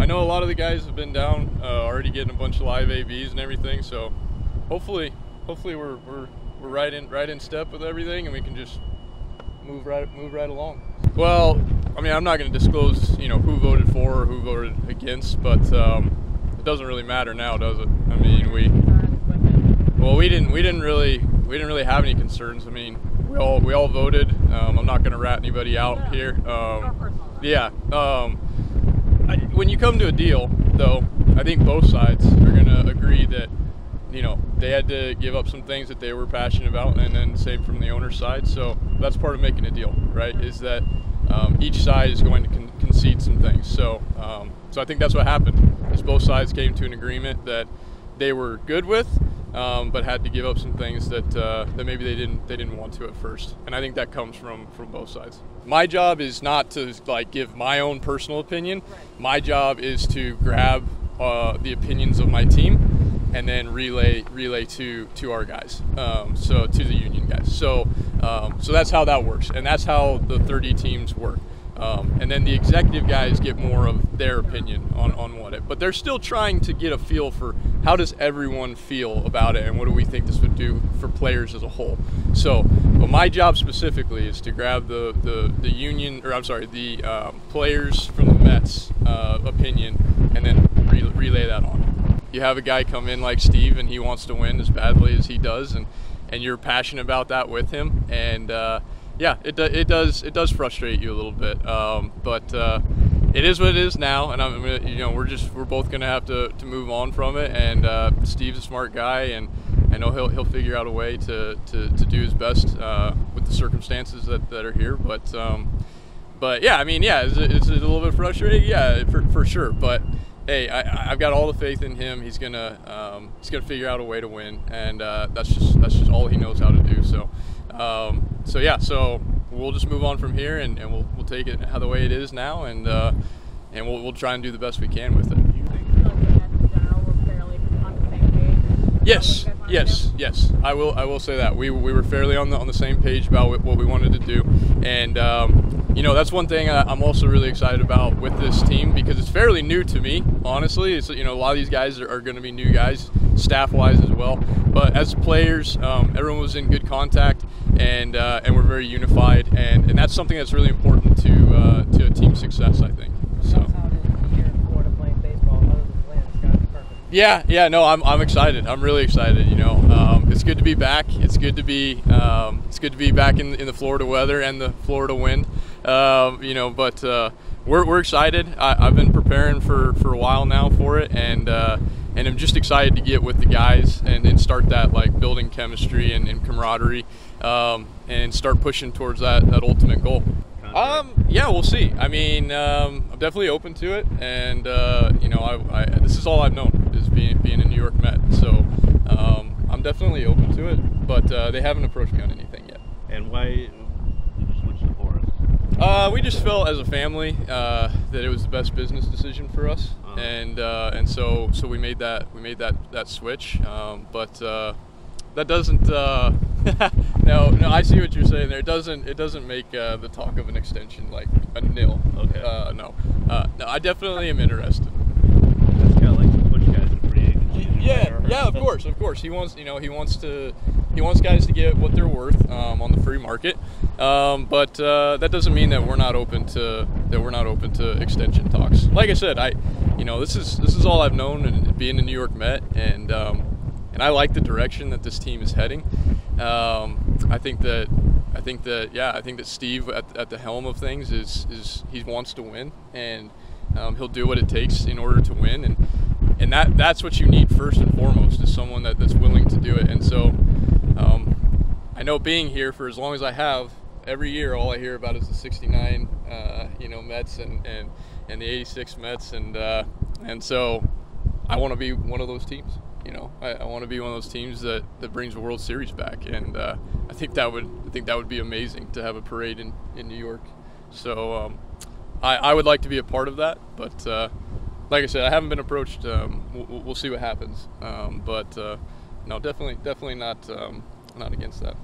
I know a lot of the guys have been down, already getting a bunch of live AVs and everything. So hopefully we're right in step with everything, and we can just move right along. Well, I mean, I'm not going to disclose, who voted for or who voted against, but it doesn't really matter now, does it? I mean, we didn't really have any concerns. I mean, we all voted. I'm not going to rat anybody out here. Yeah. When you come to a deal, though, I think both sides are going to agree that they had to give up some things that they were passionate about, and then same from the owner's side. So that's part of making a deal, right? Is that each side is going to concede some things. So I think that's what happened. Is both sides came to an agreement that they were good with, but had to give up some things that maybe they didn't want to at first. And I think that comes from both sides. My job is not to give my own personal opinion. My job is to grab the opinions of my team and then relay to our guys, so to the union guys. So that's how that works, and that's how the 30 teams work. And then the executive guys get more of their opinion on what it, but they're still trying to get a feel for how does everyone feel about it, and what do we think this would do for players as a whole. So, but my job specifically is to grab the union, or I'm sorry, the players from the Mets opinion, and then relay that on. You have a guy come in like Steve, and he wants to win as badly as he does, and you're passionate about that with him, and yeah, it does frustrate you a little bit, but it is what it is now, and we're both gonna have to move on from it. And Steve's a smart guy, and I know he'll figure out a way to do his best with the circumstances that are here. But yeah, I mean, yeah, it's a little bit frustrating, yeah, for sure. But hey, I've got all the faith in him. He's gonna figure out a way to win, and that's just all he knows how to do. So yeah, so we'll just move on from here, and we'll take it the way it is now, and we'll try and do the best we can with it. Yes. I will say that we were fairly on the same page about what we wanted to do, and that's one thing I'm also really excited about with this team, because it's fairly new to me, honestly. It's a lot of these guys are going to be new guys, staff-wise as well. But as players, everyone was in good contact, and we're very unified, and that's something that's really important to a team's success, I think. So. Yeah, no, I'm excited. I'm really excited. It's good to be back. It's good to be back in the Florida weather and the Florida wind. But we're excited. I've been preparing for a while now for it, and I'm just excited to get with the guys and start that building chemistry and camaraderie, and start pushing towards that ultimate goal. Yeah, we'll see. I mean, I'm definitely open to it, and this is all I've known, is being a New York Met. So I'm definitely open to it, but they haven't approached me on anything yet. And why did you switch to Boras? We just felt as a family that it was the best business decision for us, and so we made that switch. But that doesn't. No, I see what you're saying there. It doesn't make the talk of an extension a nil. Okay. No, I definitely am interested. That's kind of like to push guys in free agency. Yeah, of course. He wants guys to get what they're worth on the free market. But that doesn't mean that we're not open to extension talks. Like I said, this is all I've known, and being a New York Met, and I like the direction that this team is heading. I think that Steve at the helm of things is he wants to win, and he'll do what it takes in order to win, and that's what you need first and foremost, is someone that's willing to do it. And so I know, being here for as long as I have, every year all I hear about is the '69 Mets and the '86 Mets, and so I want to be one of those teams. I want to be one of those teams that brings the World Series back, and I think that would be amazing to have a parade in New York. So I would like to be a part of that, but like I said, I haven't been approached. We'll see what happens, but no, definitely not against that.